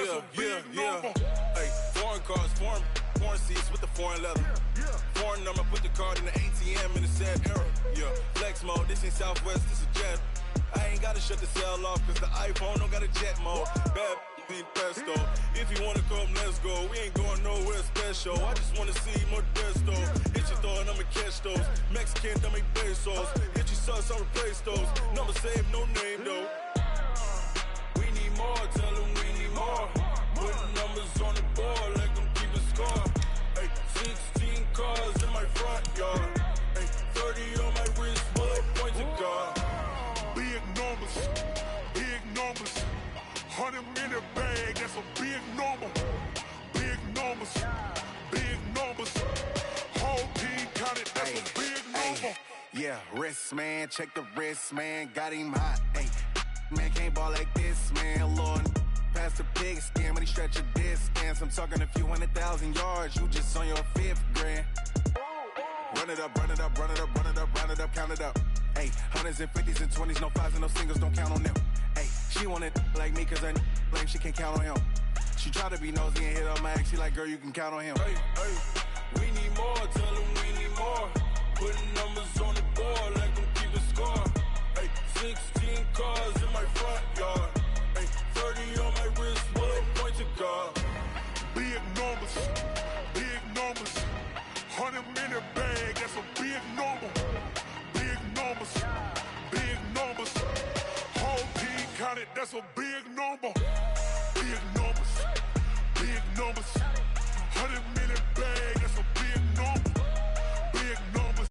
Hey, foreign cars, foreign seats with the foreign leather. Foreign number, put the card in the ATM in the sad era. Yeah, flex mode, this ain't Southwest, this is jet. I ain't gotta shut the cell off, cause the iPhone don't got a jet mode. Bad ain't pesto. If you wanna come, let's go. We ain't going nowhere special. I just wanna see more desto. Hit your throw and I'ma catch those. Mexican, dummy pesos. Hit your sauce, I'll replace those. Number save, no name though. We need more, tell them we need more. Putting numbers on the board, let them keep a score. Hey, 16 cars in my front yard. Hey, 30 on my wrist, bullet points to God. Big numbers, big numbers. 100 minute bag, that's a big number. Big numbers, big numbers. Whole team counted, that's a big number. Yeah, wrist man, check the wrist man, got him hot. Hey, man can't ball like this, man. Lord, past the pig skin, but he stretch a distance. I'm talking a few 100,000 yards, you just on your 5th grand. Run it up, run it up, run it up, run it up, round it up, count it up. Hey, 100s and 50s and 20s, no 5s and no singles, don't count on them. Hey, she want it like me, cause her lame, she can't count on him. She try to be nosy and hit on my ex, she like, girl, you can count on him. Hey, we need more, tell them we need more. Putting numbers on the board, let them keep a score. Hey, 16 cars in my front yard. Hey, 30 on my wrist, bullet point to God. Big numbers, big numbers. 100 minute bag, that's a big number. Big numbers, big numbers. Whole team counted, that's a big number. Big numbers, big numbers. 100 minute bag, that's a big number. Big numbers.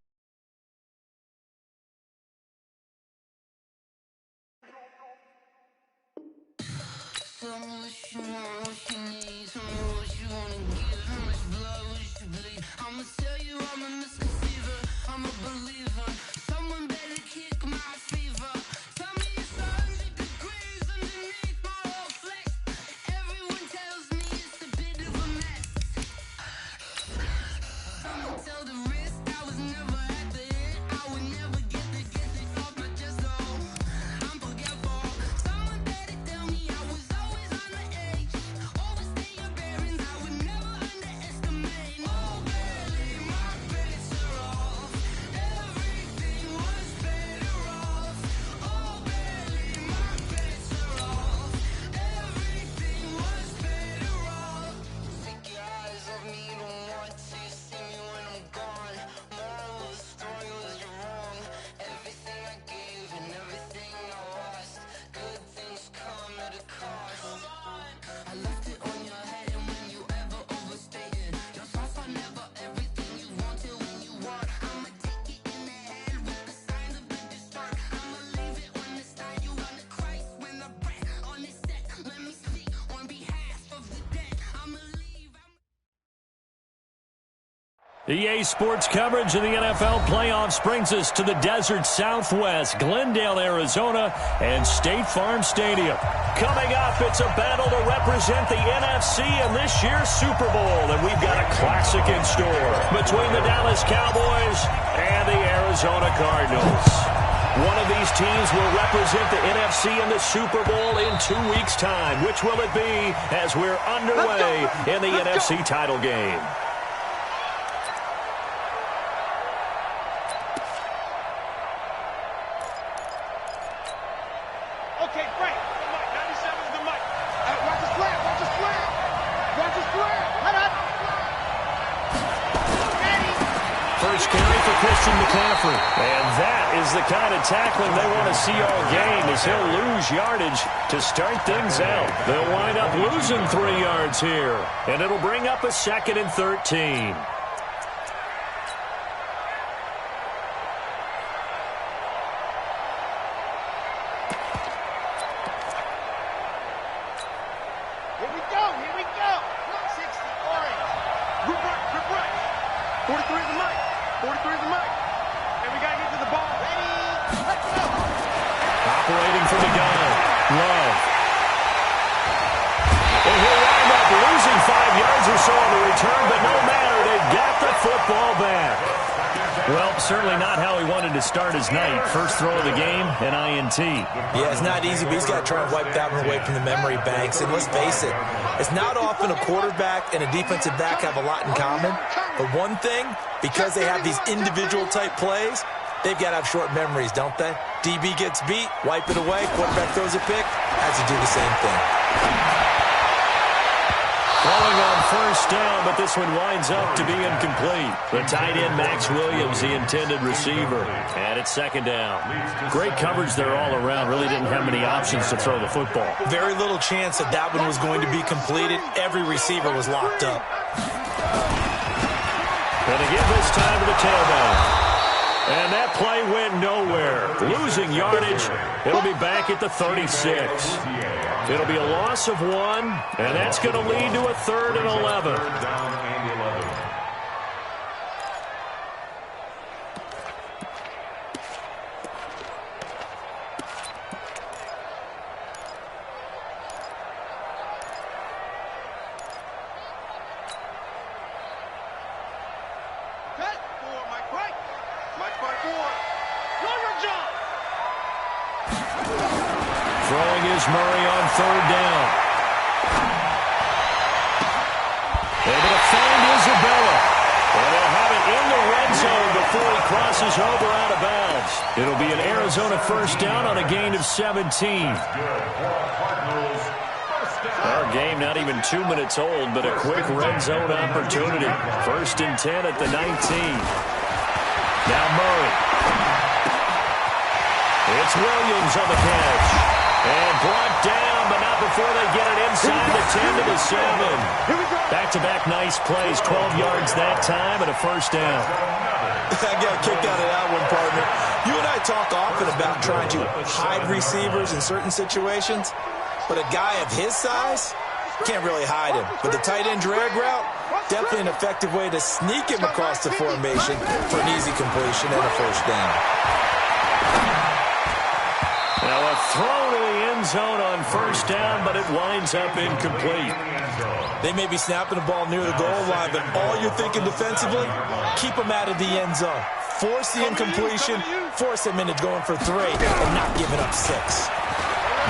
Tell me what you want, what you need. Tell me what you wanna give. How much blood would you bleed? I'ma tell you I'm a misconceiver. I'm a believer. Someone better kick my fever. Tell me it's 100 degrees underneath my whole flesh. Everyone tells me it's a bit of a mess. Someone tell the risk I was never at the end. I would never get it off my chest though. I'm forgetful. Someone better tell me I was always on the edge. Overstay your bearings, I would never underestimate. Oh, barely, my bets are off. Everything was better off. Oh, barely, my bets are off. Everything was better off. Take your eyes off me, don't want to see me when I'm gone. Moral of the story was you're wrong. Everything I gave and everything I lost. Good things come at a cost. I left it on your head, and when you ever overstay it, your thoughts are never everything you wanted when you want. I'ma take it in the head with the signs of the distort. I'ma leave it on the side. You on the Christ when the breath on the set. Let me speak on behalf of the dead. I'ma leave. EA Sports coverage of the NFL playoffs brings us to the desert Southwest, Glendale, Arizona, and State Farm Stadium. Coming up, it's a battle to represent the NFC in this year's Super Bowl, and we've got a classic in store between the Dallas Cowboys and the Arizona Cardinals. One of these teams will represent the NFC in the Super Bowl in 2 weeks' time. Which will it be as we're underway in the NFC title game? Okay, Frank, the mic. 97 is the mic. Watch his flag, watch his flag. Watch his flag. Hold up. First carry for Christian McCaffrey. And that is the kind of tackling they want to see all game, as he'll lose yardage to start things out. They'll wind up losing 3 yards here, and it'll bring up a 2nd and 13. Here we go, here we go. 60, orange. Rip right. 43 is the mic. 43 is the mic. And we got to get to the ball. Ready? Let's go. Operating from the gun. Love. And he'll wind up losing 5 yards or so on the return, but no matter, they've got the football back. Well, certainly not how he wanted to start his night. First throw of the game, an INT. Yeah, it's not easy, but he's got to try and wipe that one away from the memory banks. And let's face it, it's not often a quarterback and a defensive back have a lot in common. But one thing, because they have these individual-type plays, they've got to have short memories, don't they? DB gets beat, wipe it away, quarterback throws a pick, has to do the same thing. Throwing on first down, but this one winds up to be incomplete. The tight end, Max Williams, the intended receiver. And it's second down. Great coverage there all around. Really didn't have many options to throw the football. Very little chance that that one was going to be completed. Every receiver was locked up. Going to give this time to the tailback. And that play went nowhere. Losing yardage. It'll be back at the 36. It'll be a loss of 1, and that's going to lead to a 3rd and 11. Throwing is Murray on 3rd down. They're going to find Isabella. And they'll have it in the red zone before he crosses over out of bounds. It'll be an Arizona first down on a gain of 17. Our game not even 2 minutes old, but a quick red zone opportunity. 1st and 10 at the 19. Now Murray. It's Williams on the catch. And brought down, but not before they get it inside the 10 to the 7. Back-to-back nice plays, 12 yards that time, and a first down. I got kicked out of that one, partner. You and I talk often about trying to hide receivers in certain situations, but a guy of his size can't really hide him. But the tight end drag route, definitely an effective way to sneak him across the formation for an easy completion and a first down. Now a throw to the end zone on first down, but it winds up incomplete. They may be snapping the ball near the goal line, but all you're thinking defensively, keep them out of the end zone. Force the incompletion, force them into going for 3, and not giving up 6.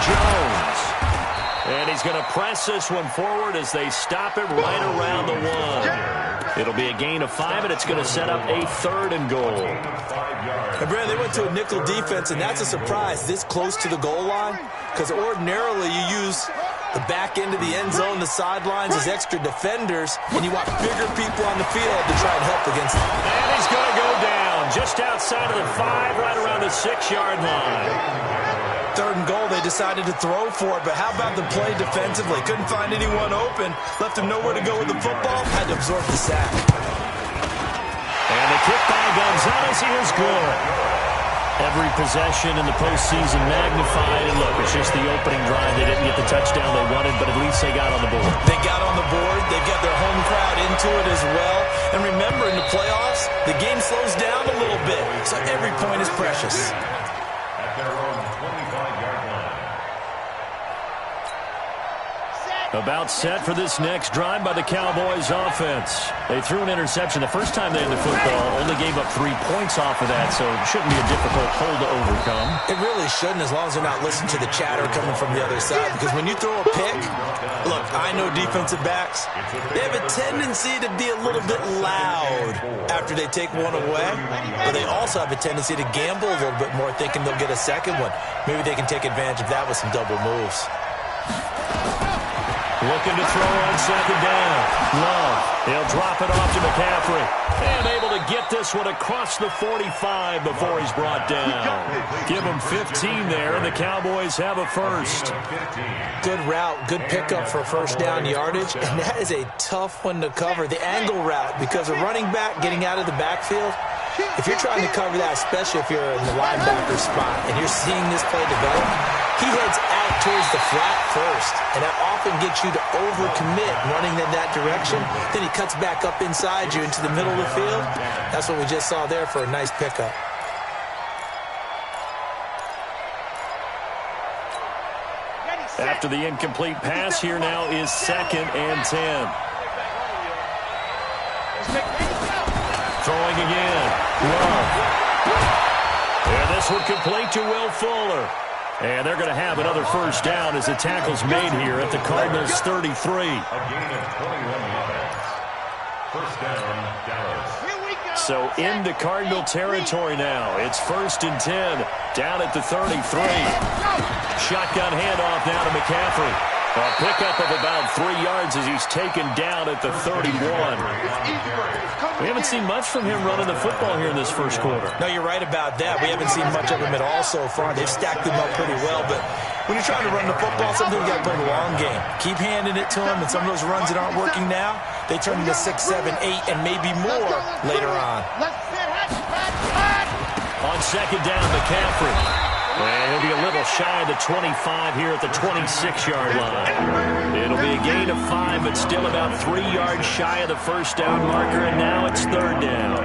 Jones. And he's going to press this one forward as they stop it right around the 1. It'll be a gain of 5, and it's going to set up a 3rd and goal. And Brad, they went to a nickel defense, and that's a surprise this close to the goal line, because ordinarily you use the back end of the end zone, the sidelines as extra defenders, and you want bigger people on the field to try and help against them. And he's going to go down just outside of the 5, right around the 6-yard line. 3rd and goal, they decided to throw for it, but how about the play defensively? Couldn't find anyone open, left him nowhere to go with the football, had to absorb the sack. And the kick by Gonzalez is good. Every possession in the postseason magnified, and look, it's just the opening drive. They didn't get the touchdown they wanted, but at least they got on the board. They got on the board. They got their home crowd into it as well. And remember, in the playoffs, the game slows down a little bit, so every point is precious. At their own 25-yard line. About set for this next drive by the Cowboys offense. They threw an interception the first time they had the football, only gave up 3 points off of that, so it shouldn't be a difficult hole to overcome. It really shouldn't, as long as they're not listening to the chatter coming from the other side, because when you throw a pick, look, I know defensive backs, they have a tendency to be a little bit loud after they take one away, but they also have a tendency to gamble a little bit more, thinking they'll get a second one. Maybe they can take advantage of that with some double moves. Looking to throw on second down. Love. He'll drop it off to McCaffrey. And able to get this one across the 45 before he's brought down. Give him 15 there, and the Cowboys have a first. Good route, good pickup for first down yardage, and that is a tough one to cover. The angle route, because a running back getting out of the backfield, if you're trying to cover that, especially if you're in the linebacker spot and you're seeing this play develop, he heads out towards the flat first, and that often gets you to overcommit running in that direction. Then he cuts back up inside you into the middle of the field. That's what we just saw there for a nice pickup. After the incomplete pass, here now is 2nd and 10. Throwing again. Love. pass would complete to Will Fuller. And they're going to have another first down as the tackle's made here at the Cardinals 33. A gain of 21 yards. First down, Dallas. So into Cardinal territory now. It's 1st and 10 down at the 33. Shotgun handoff now to McCaffrey. A pickup of about 3 yards as he's taken down at the 31. We haven't seen much from him running the football here in this first quarter. No, you're right about that. We haven't seen much of him at all so far. They've stacked him up pretty well, but when you're trying to run the football, sometimes you got to play the long game. Keep handing it to him, and some of those runs that aren't working now, they turn into 6, 7, 8, and maybe more later on. On second down, McCaffrey. And he'll be a little shy of the 25 here at the 26-yard line. It'll be a gain of 5, but still about 3 yards shy of the first down marker, and now it's 3rd down.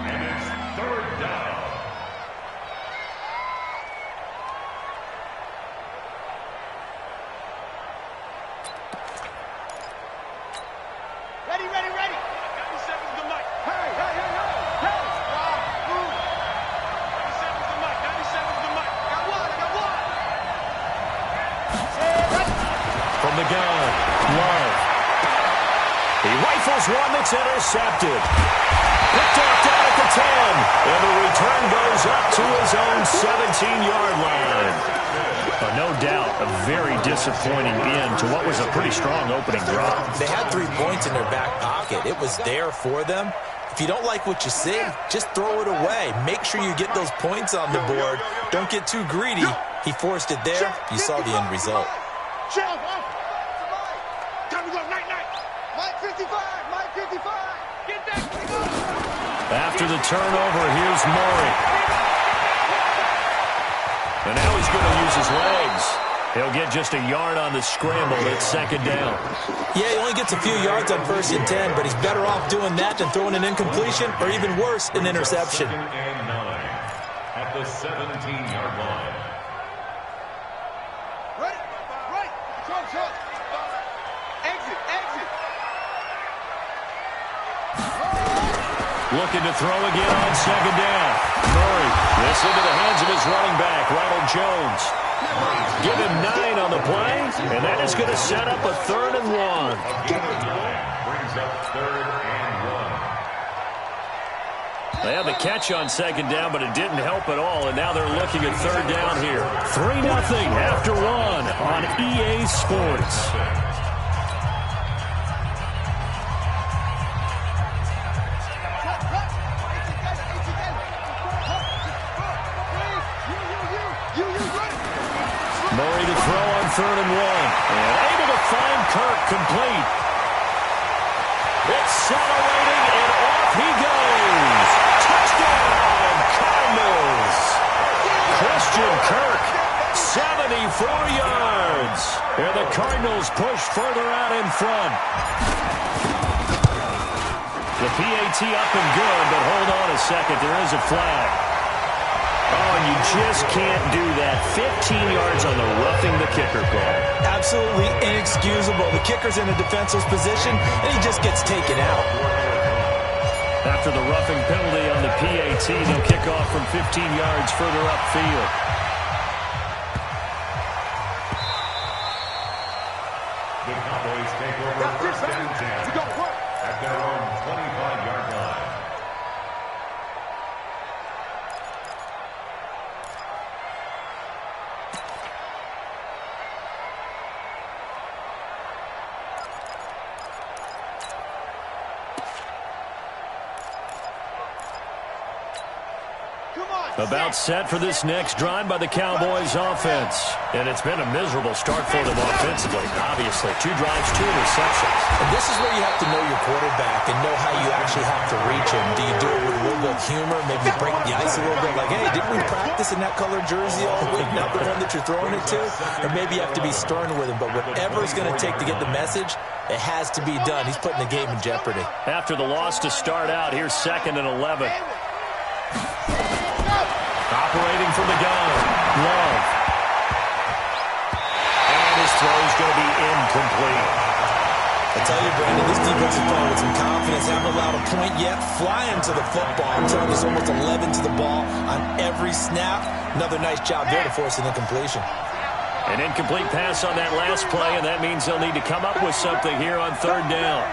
And it's 3rd down. Ready, ready, ready. 97's the mic. Hey, hey, hey, hey. Hey. 97's the mic. 97's the mic. I got one. From the gun, Love. He rifles one that's intercepted. Picked off down at the 10. And the return goes up to his own 17-yard line. No doubt a very disappointing end to what was a pretty strong opening drive. They had 3 points in their back pocket. It was there for them. If you don't like what you see, just throw it away. Make sure you get those points on the board. Don't get too greedy. He forced it there. You saw the end result. Time to go, night. Mike 55, Mike 55. Get that. After the turnover, here's Murray. And now he's going to use his legs. He'll get just a yard on the scramble at second down. Yeah, he only gets a few yards on 1st and 10, but he's better off doing that than throwing an incompletion or even worse, an interception. 2nd and 9 at the 17-yard line. Right. Trump. Exit. Looking to throw again on second down. Murray, this into the hands of his running back, Ronald Jones. Give him 9 on the play, and that is going to set up a 3rd and 1. A gain of 9 brings up 3rd and 1. They had the catch on second down, but it didn't help at all, and now they're looking at 3rd down here. 3-0 after 1 on EA Sports. Murray to throw on 3rd and 1. And able to find Kirk complete. Accelerating, and off he goes. Touchdown, Cardinals. Christian Kirk, 74 yards. And the Cardinals push further out in front. The PAT up and good, but hold on a second. There is a flag. Oh, and you just can't do that. 15 yards on the roughing the kicker call. Absolutely inexcusable. The kicker's in a defensive position, and he just gets taken out. After the roughing penalty on the PAT, they'll kick off from 15 yards further upfield. The Cowboys take over 1st and 10 at their own 25-yard line. About set for this next drive by the Cowboys offense. And it's been a miserable start for them offensively, obviously. 2 drives, 2 interceptions. And this is where you have to know your quarterback and know how you actually have to reach him. Do you do it with a little bit of humor, maybe break the ice a little bit, like, hey, didn't we practice in that colored jersey all week, not the one that you're throwing it to? Or maybe you have to be stern with him. But whatever it's going to take to get the message, it has to be done. He's putting the game in jeopardy. After the loss to start out, here's 2nd and 11. Operating from the gun, Love. And his throw is going to be incomplete. I tell you, Brandon, this defense is playing with some confidence. Haven't allowed a point yet. Flying to the football. I'm telling you, it's almost 11 to the ball on every snap. Another nice job there to force an incompletion. An incomplete pass on that last play, and that means they'll need to come up with something here on third down.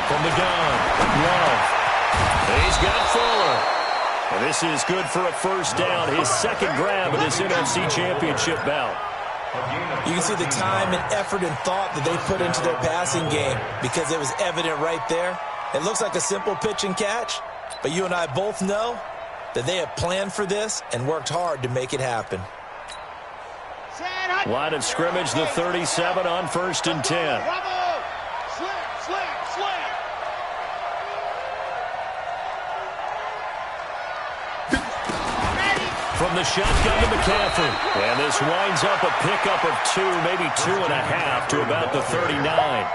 From the gun, Love. He's got Fuller. And this is good for a first down. His second grab in this NFC Championship bout. You can see the time and effort and thought that they put into their passing game because it was evident right there. It looks like a simple pitch and catch, but you and I both know that they have planned for this and worked hard to make it happen. Line of scrimmage, the 37 on 1st and 10. From the shotgun to McCaffrey. And this winds up a pickup of 2, maybe 2.5 to about the 39.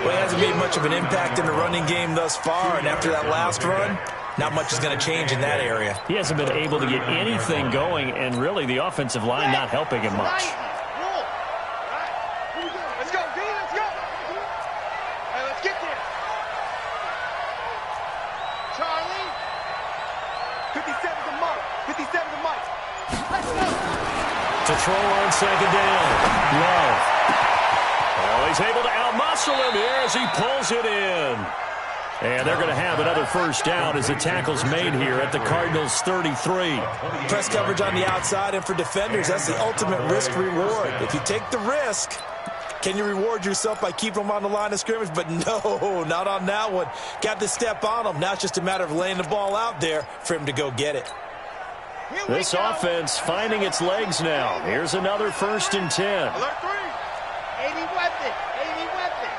Well, he hasn't made much of an impact in the running game thus far, and after that last run, not much is going to change in that area. He hasn't been able to get anything going, and really the offensive line not helping him much. Let's go, D, let's go. Hey, let's get there. Charlie. 57's a mark. 57's a mark. Let's go. To throw on second down. Love. Well, he's able to outmuscle him here as he pulls it in. And they're going to have another first down as the tackle's made here at the Cardinals' 33. Press coverage on the outside, and for defenders, that's the ultimate risk-reward. If you take the risk, can you reward yourself by keeping them on the line of scrimmage? But no, not on that one. Got to step on them. Now it's just a matter of laying the ball out there for him to go get it. This offense finding its legs now. Here's another 1st and 10. Alert 3. 80 weapon. 80 weapon.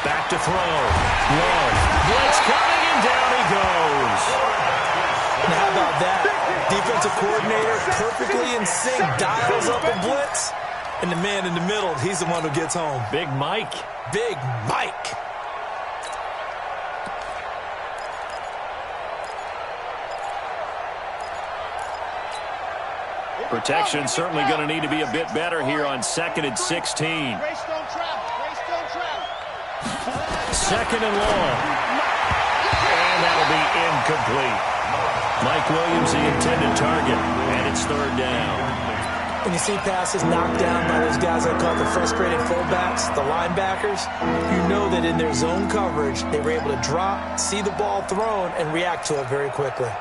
Back to throw. Love. Blitz coming, and down he goes. And how about that? Defensive coordinator perfectly in sync, dials up a blitz, and the man in the middle, he's the one who gets home. Big Mike. Big Mike. Protection certainly going to need to be a bit better here on 2nd and 16. Race don't travel. Race don't travel. 2nd and long. And that'll be incomplete. Mike Williams, the intended target, and it's 3rd down. When you see passes knocked down by those guys I call the frustrated fullbacks, the linebackers, you know that in their zone coverage, they were able to drop, see the ball thrown, and react to it very quickly.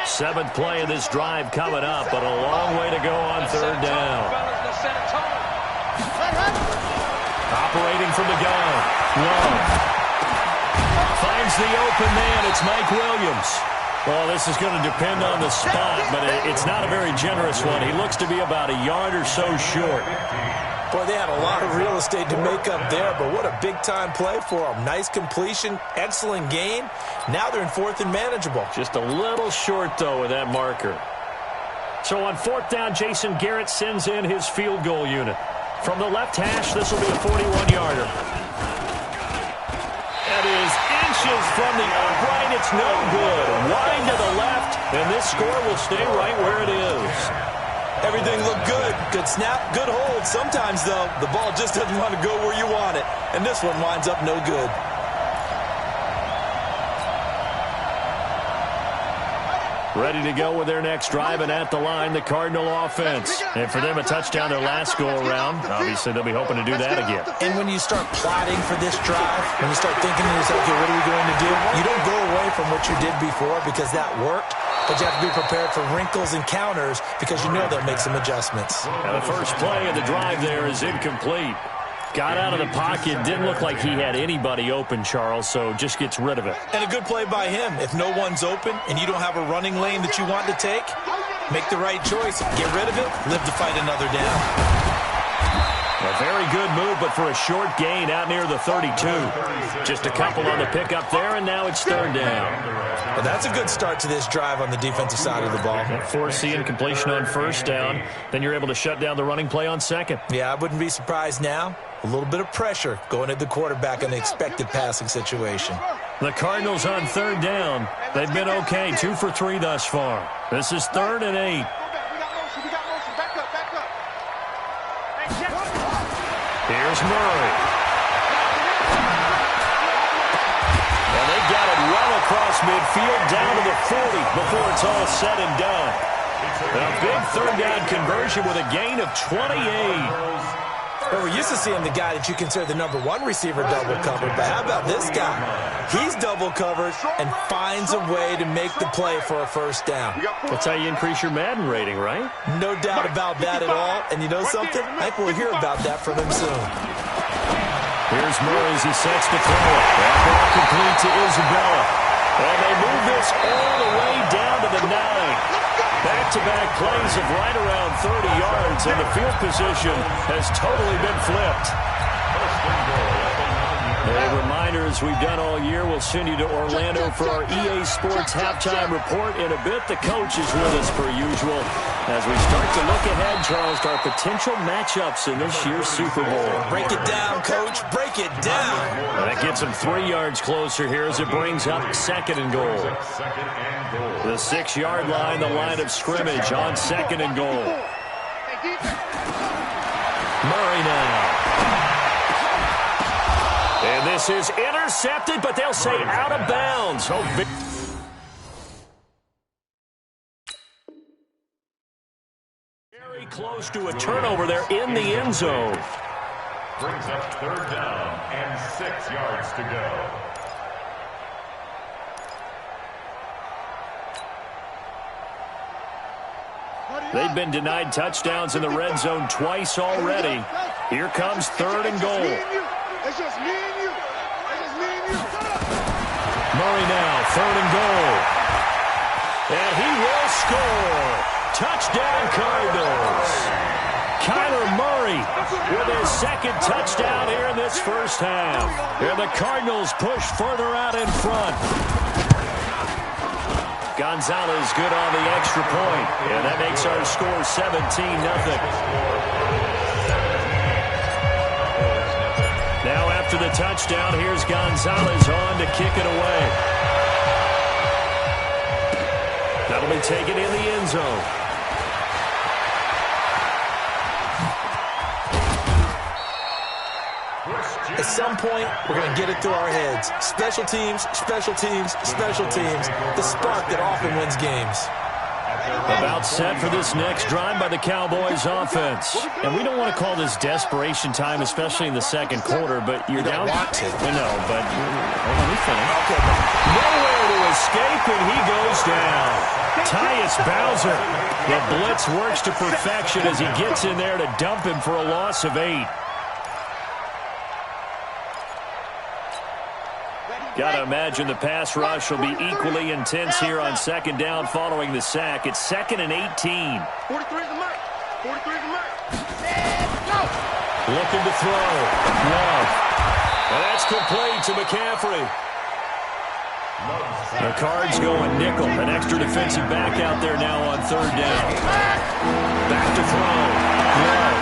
Seventh play of this drive coming up, but a long way to go on 3rd down. Operating from the gun. Love. Finds the open man. It's Mike Williams. Well, this is going to depend on the spot, but it's not a very generous one. He looks to be about a yard or so short. Boy, they had a lot of real estate to make up there, but what a big-time play for them. Nice completion, excellent gain. Now they're in 4th and manageable. Just a little short, though, with that marker. So on 4th down, Jason Garrett sends in his field goal unit. From the left hash, this will be a 41-yarder. That is inches from the upright. It's no good. Wide to the left, and this score will stay right where it is. Everything looked good. Good snap, good hold. Sometimes, though, the ball just doesn't want to go where you want it. And this one winds up no good. Ready to go with their next drive, and at the line, the Cardinal offense. And for them, a touchdown their last go-around. Obviously, they'll be hoping to do that again. And when you start plotting for this drive, when you start thinking to yourself, okay, what are we going to do? You don't go away from what you did before because that worked. But you have to be prepared for wrinkles and counters because you know they'll make some adjustments. And the first play of the drive there is incomplete. Got out of the pocket. Didn't look like he had anybody open, Charles, so just gets rid of it. And a good play by him. If no one's open and you don't have a running lane that you want to take, make the right choice. Get rid of it. Live to fight another down. A very good move, but for a short gain out near the 32. Just a couple on the pickup there, and now it's 3rd down. Well, that's a good start to this drive on the defensive side of the ball. Force the incompletion on 1st down. Then you're able to shut down the running play on 2nd. Yeah, I wouldn't be surprised now A little bit of pressure going at the quarterback in the expected passing situation. The Cardinals on third down. They've been okay, 2 for 3 thus far. This is 3rd and 8. We got motion. Back up. Here's Murray. And they got it well across midfield, down to the 40 before it's all said and done. A big third down conversion with a gain of 28. Well, we're used to seeing the guy that you consider the number 1 receiver double covered, but how about this guy? He's double covered and finds a way to make the play for a first down. That's how you increase your Madden rating, right? No doubt about that at all. And you know something? I think we'll hear about that from him soon. Here's Murray as he sets the throw. That ball complete to Isabella. And they move this all the way down to the 9. Back-to-back plays of right around 30 yards, and the field position has totally been flipped. A reminder, as we've done all year, we'll send you to Orlando for our EA Sports halftime report. In a bit, the coach is with us per usual as we start to look ahead, Charles, to our potential matchups in this year's Super Bowl. Break it down, Coach. Break it down. And that gets them 3 yards closer here as it brings up 2nd and goal. The 6-yard line, the line of scrimmage on 2nd and goal. Murray now. And this is intercepted, but they'll say out of bounds. Very close to a turnover there in the end zone. Brings up 3rd down and 6 yards to go. They've been denied touchdowns in the red zone twice already. Here comes 3rd and goal. It's just me and you. Murray now, 3rd and goal. And he will score. Touchdown, Cardinals. Kyler Murray with his 2nd touchdown here in this first half. And the Cardinals push further out in front. Gonzalez good on the extra point, and that makes our score 17-0. Now after the touchdown, here's Gonzalez on to kick it away. That'll be taken in the end zone. At some point, we're going to get it through our heads. Special teams, special teams, special teams. The spark that often wins games. About set for this next drive by the Cowboys offense. And we don't want to call this desperation time, especially in the second quarter, but you're down. Want to. I know, but let me finish. Okay. Nowhere to escape, and he goes down. Tyus Bowser. The blitz works to perfection as he gets in there to dump him for a loss of 8. Got to imagine the pass rush will be equally intense here on 2nd down following the sack. It's 2nd and 18. 43 is the mark. 43 is the mark. Go! Looking to throw. Love. And that's complete to McCaffrey. The Cards going nickel. An extra defensive back out there now on 3rd down. Back to throw. Love.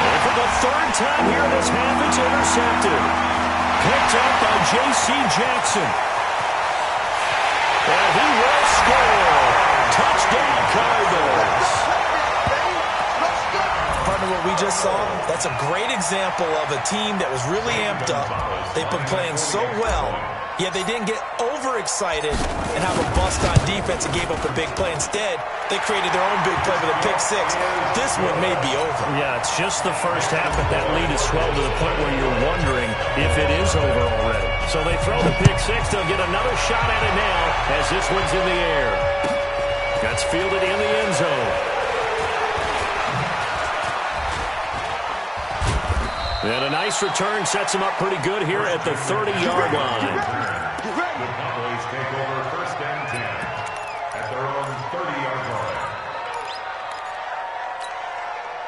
And for the 3rd time here in this half, it's intercepted. Picked up by J.C. Jackson. And he will score. Touchdown, Cardinals. Partner, what we just saw, that's a great example of a team that was really amped up. They've been playing so well, yet they didn't get overexcited and have a bust on defense and gave up a big play. Instead, they created their own big play with a pick 6. This one may be over. Yeah, it's just the first half, but that lead is swelled to the point where you're wondering if it is over already. So they throw the pick 6. They'll get another shot at it now as this one's in the air. That's fielded in the end zone. And a nice return sets him up pretty good here at the 30-yard line. The Cowboys take over 1st and 10 at their own 30-yard line.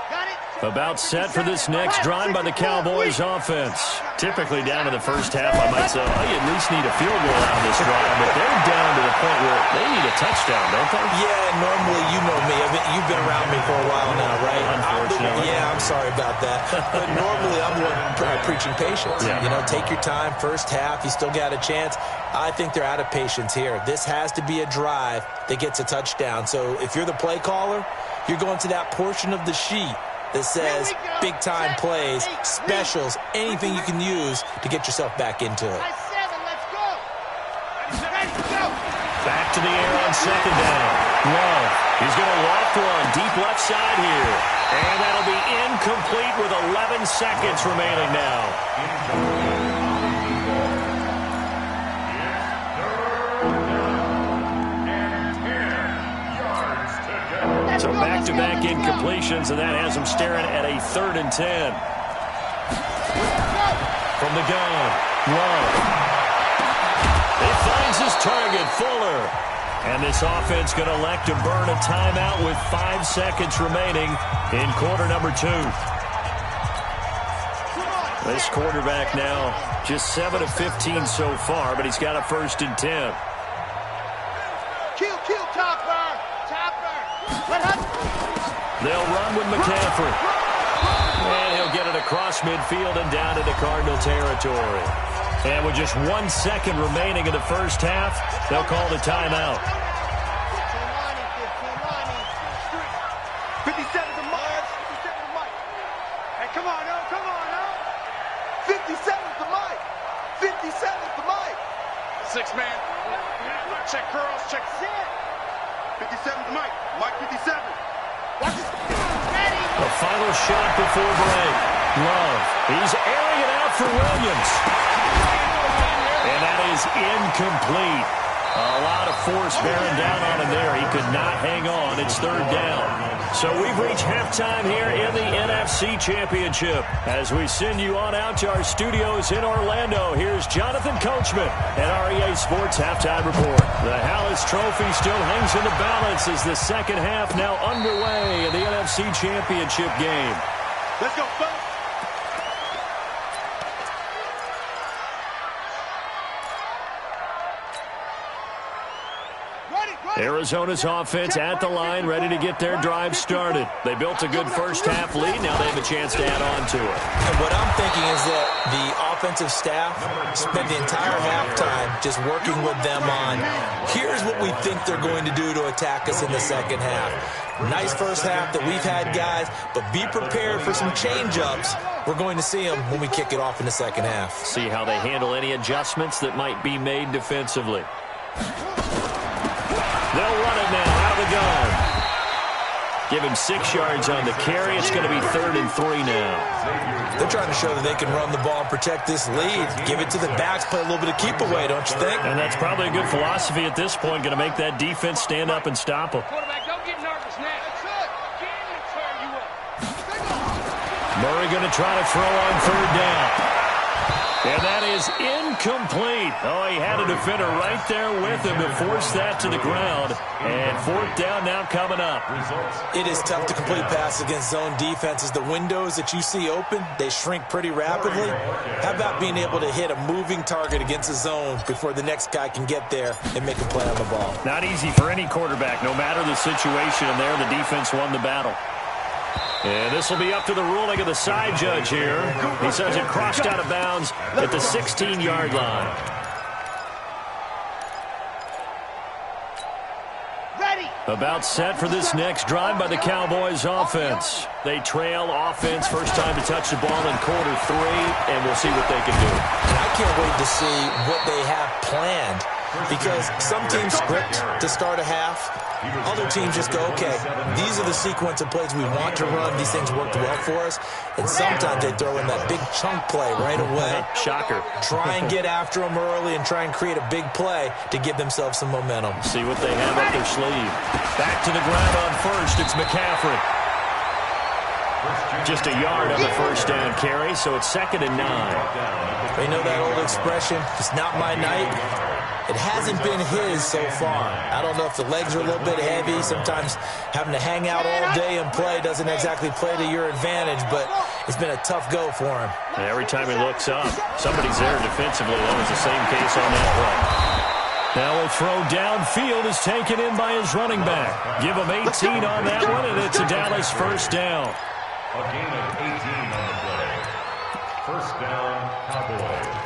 Got it. About set for this next drive by the Cowboys offense. Typically down to the first half, I might say, oh, you at least need a field goal out of this drive, but they're down to the point where they need a touchdown, don't they? Yeah, normally, you know me. I mean, you've been around me for a while now, right? Unfortunately. I'm sorry about that. But normally, I'm the one preaching patience. Yeah. You know, take your time. First half, you still got a chance. I think they're out of patience here. This has to be a drive that gets a touchdown. So if you're the play caller, you're going to that portion of the sheet that says big-time plays, specials, anything you can use to get yourself back into it. Back to the air on second down. Love. He's going to loft one deep left side here. And that'll be incomplete with 11 seconds remaining now. So back-to-back incompletions, and that has him staring at a 3rd and 10. From the gun, Love. He finds his target, Fuller. And this offense going to elect to burn a timeout with 5 seconds remaining in quarter number 2. This quarterback now just 7 of 15 so far, but he's got a 1st and 10. Kill, Topper. They'll run with McCaffrey. And he'll get it across midfield and down into Cardinal territory. And with just 1 second remaining in the first half, they'll call the timeout. 57 to Mike. Hey, come on, now. 57 to Mike. 57 to Mike. 6-man. Check curls, check sit. 57 to Mike. Mike 57. Watch this. Ready. The final shot before break. Love. He's airing it out for Williams. And that is incomplete. A lot of force bearing down on him there. He could not hang on. It's 3rd down. So we've reached halftime here in the NFC Championship. As we send you on out to our studios in Orlando, here's Jonathan Coachman at REA Sports Halftime Report. The Hallis Trophy still hangs in the balance as the second half now underway in the NFC Championship game. Let's go, folks. Arizona's offense at the line, ready to get their drive started. They built a good first half lead. Now they have a chance to add on to it. And what I'm thinking is that the offensive staff spent the entire halftime just working with them on, here's what we think they're going to do to attack us in the second half. Nice first half that we've had, guys, but be prepared for some change-ups. We're going to see them when we kick it off in the second half. See how they handle any adjustments that might be made defensively. They'll run it now out of the gun. Give him 6 yards on the carry. It's going to be 3rd and 3 now. They're trying to show that they can run the ball and protect this lead. Give it to the backs, play a little bit of keep away, don't you think? And that's probably a good philosophy at this point. Going to make that defense stand up and stop them. Quarterback, don't get nervous now. That's it. Tear you up. Murray going to try to throw on 3rd down. And that is incomplete. Oh, he had a defender right there with him to force that to the ground. And 4th down now coming up. It is tough to complete passes against zone defenses. The windows that you see open, they shrink pretty rapidly. How about being able to hit a moving target against a zone before the next guy can get there and make a play on the ball? Not easy for any quarterback, no matter the situation. And there, the defense won the battle. And this will be up to the ruling of the side judge here. He says it crossed out of bounds at the 16-yard line. Ready. About set for this next drive by the Cowboys offense. They trail offense, first time to touch the ball in quarter 3, and we'll see what they can do. And I can't wait to see what they have planned, because some teams script to start a half. Other teams just go, okay, these are the sequence of plays we want to run. These things worked well for us. And sometimes they throw in that big chunk play right away. Shocker. Try and get after them early and try and create a big play to give themselves some momentum. See what they have up their sleeve. Back to the ground on first. It's McCaffrey. Just a yard on the first down carry, so it's 2nd and 9. They know that old expression, it's not my night. it hasn't been his so far. I don't know if the legs are a little bit heavy. Sometimes having to hang out all day and play doesn't exactly play to your advantage, but it's been a tough go for him. And every time he looks up, somebody's there defensively. That was the same case on that play. Now a throw downfield is taken in by his running back. Give him 18 on that one, and it's a Dallas first down. A gain of 18 on the play. First down, Cowboys.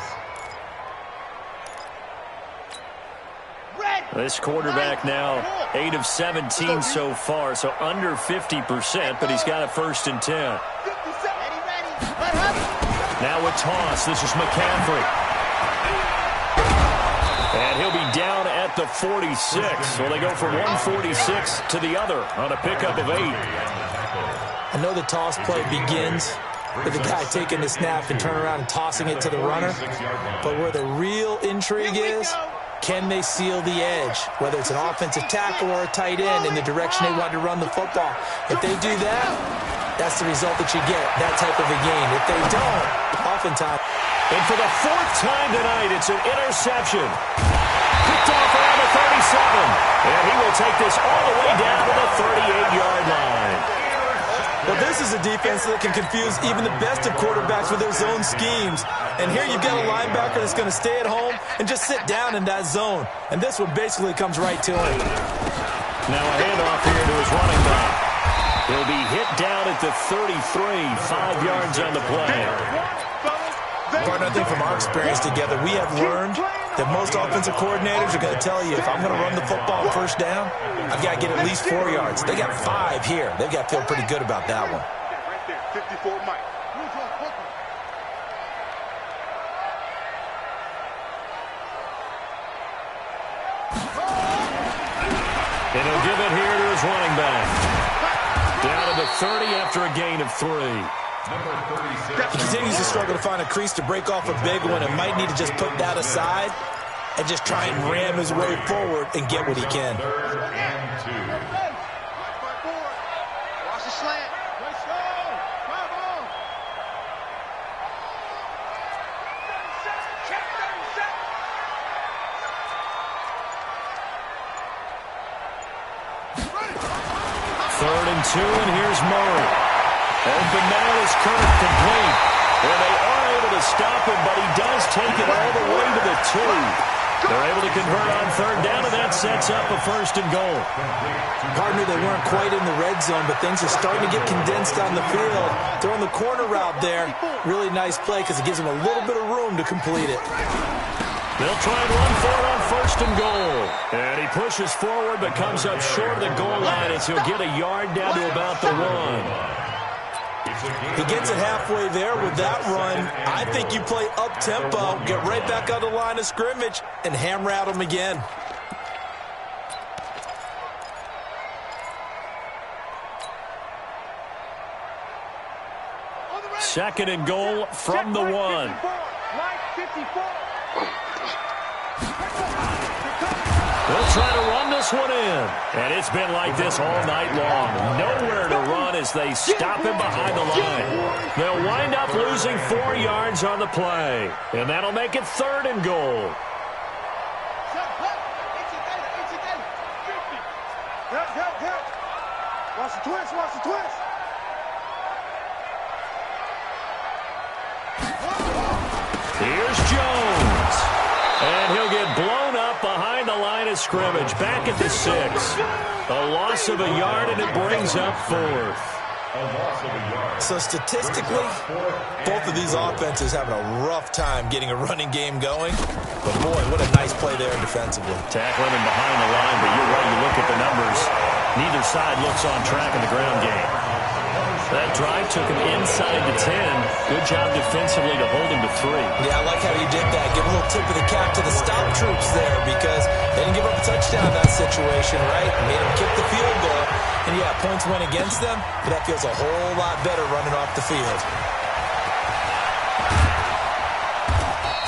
This quarterback now 8 of 17 so far, so under 50%, but he's got a 1st and 10. Now a toss. This is McCaffrey. And he'll be down at the 46. So they go from 146 to the other on a pickup of 8. I know the toss play begins with the guy taking the snap and turning around and tossing it to the runner. But where the real intrigue is, can they seal the edge? Whether it's an offensive tackle or a tight end in the direction they want to run the football. If they do that, that's the result that you get, that type of a game. If they don't, oftentimes. And for the 4th time tonight, it's an interception. Picked off around the 37. And he will take this all the way down to the 38-yard line. Well, this is a defense that can confuse even the best of quarterbacks with their zone schemes. And here you've got a linebacker that's going to stay at home and just sit down in that zone. And this one basically comes right to him. Now a handoff here to his running back. He'll be hit down at the 33, 5 yards on the play. Partner, I think from our experience together, we have learned that most offensive coordinators are going to tell you, if I'm going to run the football first down, I've got to get at least 4 yards. They got 5 here. They've got to feel pretty good about that one. Right there, 54 Mike. And he'll give it here to his running back. Down to the 30 after a gain of 3. He continues to struggle to find a crease to break off a big one and might need to just put that aside and just try and ram his way forward and get what he can. Watch the slant. Third and 2, and here's Murray. Open man is Kirk, complete. Well, they are able to stop him, but he does take it all the way to the 2. They're able to convert on 3rd down, and that sets up a 1st and goal. Partner, they weren't quite in the red zone, but things are starting to get condensed on the field. Throwing the corner route there, really nice play because it gives them a little bit of room to complete it. They'll try and run for it on 1st and goal. And he pushes forward but comes up short of the goal line as he'll get a yard down to about the 1. He gets it halfway there with that run. I think you play up-tempo, get right back on the line of scrimmage, and hammer at him again. Second and goal from the 1. They'll try to run this one in. And it's been like this all night long. Nowhere to run as they stop him behind the line. They'll wind up losing 4 yards on the play. And that'll make it 3rd and goal. Watch the twist, watch the twist. Here's Jones. And he'll get blown up behind the line of scrimmage. Back at the 6. A loss of a yard, and it brings up 4th. So statistically, both of these offenses having a rough time getting a running game going. But boy, what a nice play there defensively. Tackling him behind the line, but you're right, you look at the numbers. Neither side looks on track in the ground game. That drive took him inside the 10. Good job defensively to hold him to 3. Yeah, I like how you did that. Give a little tip of the cap to the stop troops there because they didn't give up a touchdown in that situation, right? Made them kick the field goal. And yeah, points went against them, but that feels a whole lot better running off the field.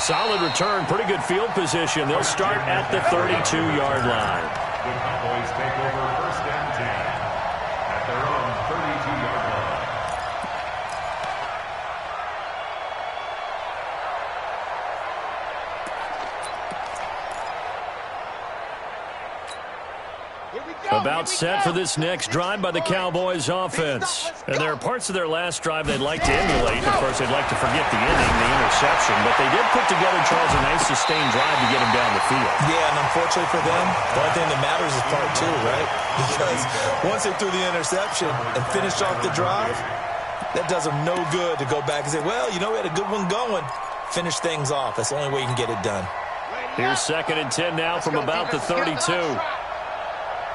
Solid return, pretty good field position. They'll start at the 32-yard line. The Cowboys take over 1st and 10 at their own 32-yard line. About set for this next drive by the Cowboys offense. And there are parts of their last drive they'd like to emulate. Of course, they'd like to forget the ending, the interception. But they did put together, Charles, a nice sustained drive to get him down the field. Yeah, and unfortunately for them, the only thing that matters is part two, right? Because once they threw the interception and finished off the drive, that does them no good to go back and say, well, you know, we had a good one going. Finish things off. That's the only way you can get it done. Here's 2nd and 10 now from about the 32.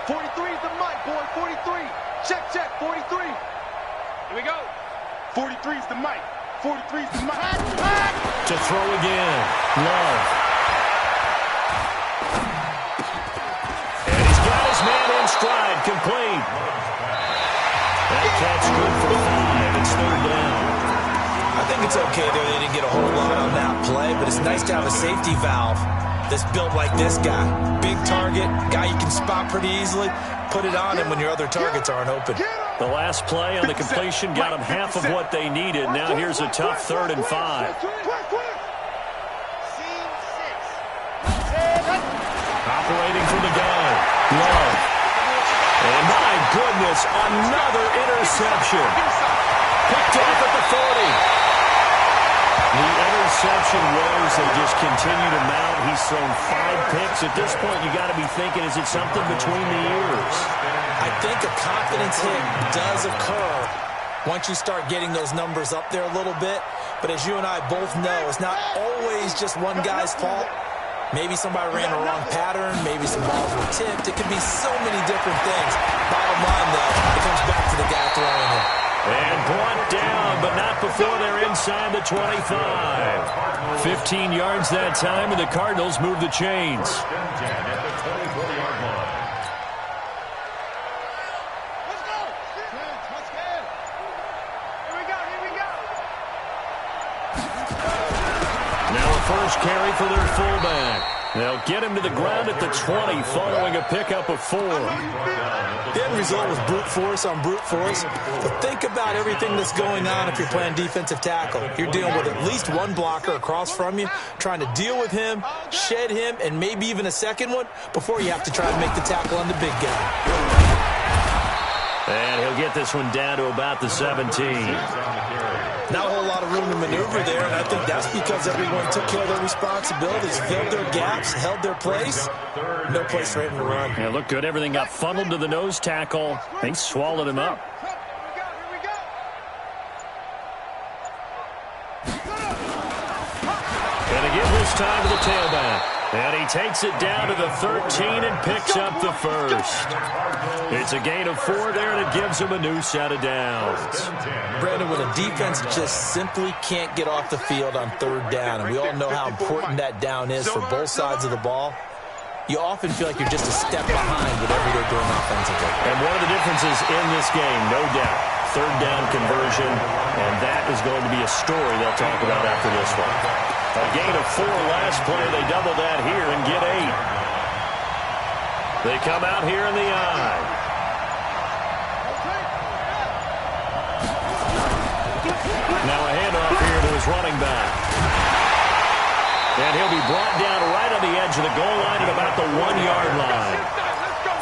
43 is the mic, boy. 43. Check, 43. Here we go. 43 is the mic. 43 is the mic. To throw again. Love. And he's got his man in stride. Complete. That catch good for 5. It's 3rd down. I think it's okay there. They didn't get a whole lot on that play, but it's nice to have a safety valve that's built like this guy. Big target, guy you can spot pretty easily. Put it on him when your other targets aren't open. The last play on the completion got them half of what they needed. Now here's a tough 3rd and 5. Operating from the gun. Love. And my goodness, another interception. Picked off at the 40. The interception woes, they just continue to mount. He's thrown 5 picks. At this point, you got to be thinking, is it something between the ears? I think a confidence hit does occur once you start getting those numbers up there a little bit. But as you and I both know, it's not always just one guy's fault. Maybe somebody ran a wrong pattern. Maybe some balls were tipped. It could be so many different things. Bottom line, though, it comes back to the guy throwing it. And brought down, but not before they're inside the 25. 15 yards that time, and the Cardinals move the chains. Let's go. Here we go. Now a first carry for their fullback. They'll get him to the ground at the 20 following a pickup of 4. The end result was brute force on brute force. But think about everything that's going on if you're playing defensive tackle. You're dealing with at least one blocker across from you, trying to deal with him, shed him, and maybe even a second one before you have to try to make the tackle on the big guy. And he'll get this one down to about the 17. Not a whole lot of room to maneuver there, and I think that's because everyone took care of their responsibilities, filled their gaps, held their place. No place for him to run. Yeah, looked good. Everything got funneled to the nose tackle. They swallowed him up. And again this time to the tailback. And he takes it down to the 13 and picks up the first. It's a gain of 4 there, and it gives him a new set of downs. Brandon, when a defense just simply can't get off the field on 3rd down, and we all know how important that down is for both sides of the ball, you often feel like you're just a step behind whatever they're doing offensively. And one of the differences in this game, no doubt, 3rd down conversion, and that is going to be a story they'll talk about after this one. A gain of 4 last play. They double that here and get 8. They come out here in the eye. Now a handoff here to his running back. And he'll be brought down right on the edge of the goal line at about the 1-yard line.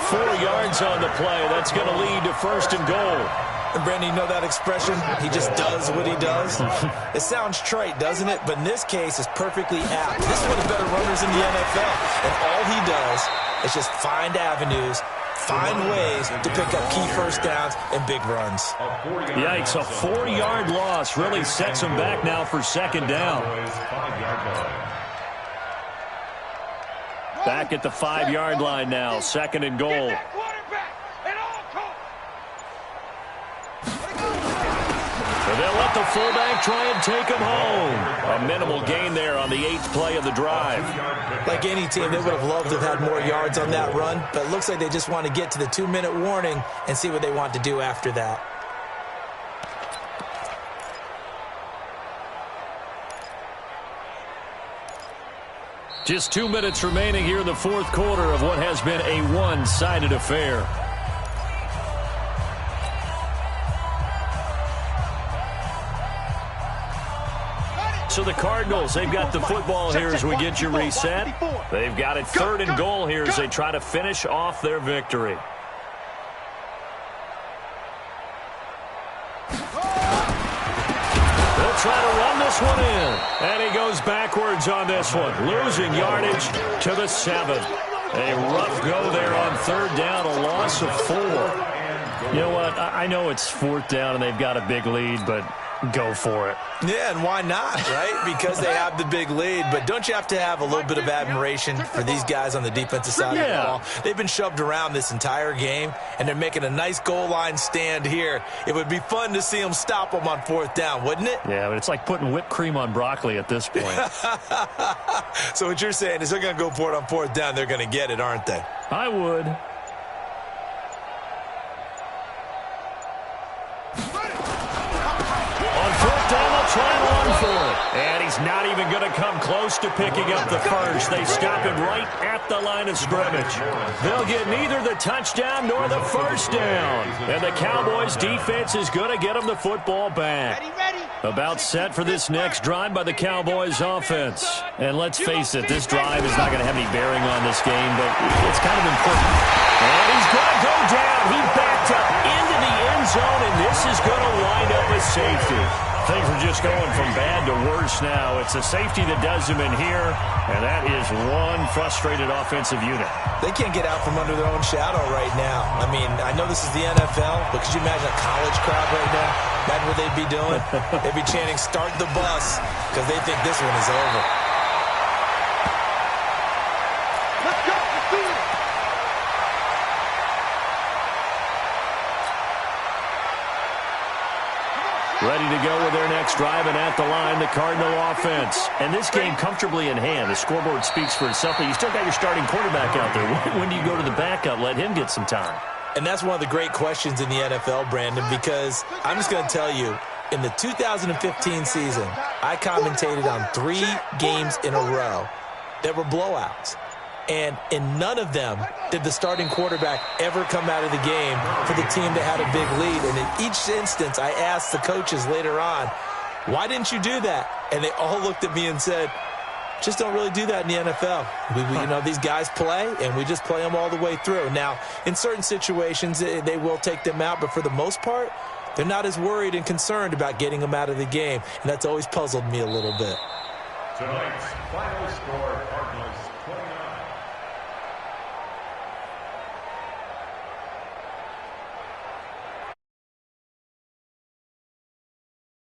4 yards on the play. That's going to lead to 1st and goal. And Brandon, you know that expression? He just does what he does. It sounds trite, doesn't it? But in this case, it's perfectly apt. This is one of the better runners in the NFL. And all he does is just find avenues, find ways to pick up key 1st downs and big runs. Yikes, a 4-yard loss really sets him back now for 2nd down. Back at the 5-yard line now, 2nd and goal. They'll let the fullback try and take him home. A minimal gain there on the 8th play of the drive. Like any team, they would have loved to have had more yards on that run, but it looks like they just want to get to the 2-minute warning and see what they want to do after that. Just 2 minutes remaining here in the 4th quarter of what has been a one-sided affair. So the Cardinals, they've got the football here as we get you reset. They've got it 3rd and goal here as they try to finish off their victory. this one in. And he goes backwards on this one, losing yardage to the 7. A rough go there on 3rd down, a loss of 4. You know what? I know it's 4th down and they've got a big lead, but go for it. Yeah, and why not, right? Because they have the big lead. But don't you have to have a little bit of admiration for these guys on the defensive side of the ball? They've been shoved around this entire game, and they're making a nice goal line stand here. It would be fun to see them stop them on 4th down, wouldn't it? Yeah, but it's like putting whipped cream on broccoli at this point. So what you're saying is they're going to go for it on 4th down. They're going to get it, aren't they? I would. Try and run for it. And he's not even going to come close to picking up the first. They stop him right at the line of scrimmage. They'll get neither the touchdown nor the first down. And the Cowboys defense is going to get them the football back. About set for this next drive by the Cowboys offense. And let's face it, this drive is not going to have any bearing on this game, but it's kind of important. And he's going to go down. He backed up into the end zone, and this is going to wind up a safety. Things are just going from bad to worse now. It's a safety that does him in here, and that is one frustrated offensive unit. They can't get out from under their own shadow right now. I mean, I know this is the NFL, but could you imagine a college crowd right now? Imagine what they'd be doing. They'd be chanting, "Start the bus," because they think this one is over. Let's go, let's do it. Ready to go with their next drive, and at the line, the Cardinal offense. And this game comfortably in hand. The scoreboard speaks for itself, but you still got your starting quarterback out there. When do you go to the backup? Let him get some time. And that's one of the great questions in the NFL, Brandon, because I'm just going to tell you, in the 2015 season, I commentated on 3 games in a row that were blowouts. And in none of them did the starting quarterback ever come out of the game for the team that had a big lead. And in each instance, I asked the coaches later on, why didn't you do that? And they all looked at me and said, just don't really do that in the NFL. You know, these guys play, and we just play them all the way through. Now, in certain situations, they will take them out, but for the most part, they're not as worried and concerned about getting them out of the game. And that's always puzzled me a little bit. Tonight's final score, Cardinals